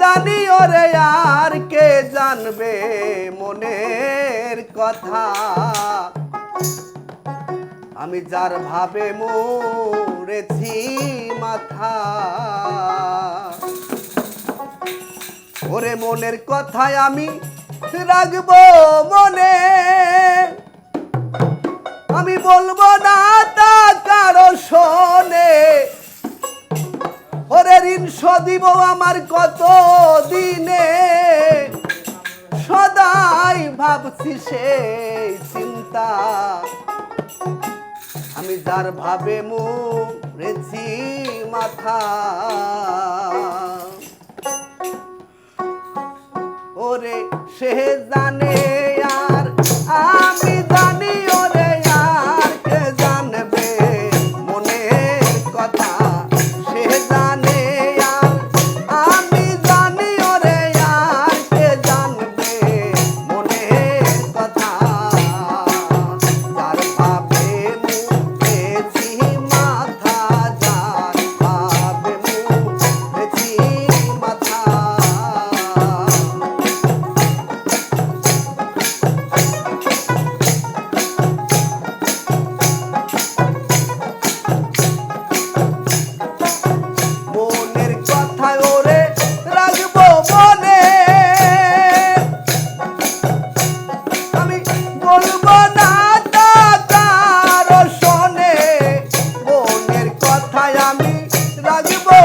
জানি ওরে আর কে জানবে মনের কথা আমি যার ভাবে মরেছি মাথা ওরে মনের কথায় আমি রাখবো মনে আমি বলবো না তা কারো শোনে ওরে ঋণ শোধিব আমার কত দিনে সদাই ভাবছি সেই চিন্তা আমি যার ভাবে মরেছি মাথা ওরে সে জানে আর আমি জানি ওরে আর কে জানবে মনের কথা সে জানে আর আমি জানি ওরে আর কে জানবে মনের কথা যার ভাবে মুখেছি মাথা যার ভাবে মুখেছি মাথা বলবো না তা কারো শোনে মনের কথায় আমি রাখবো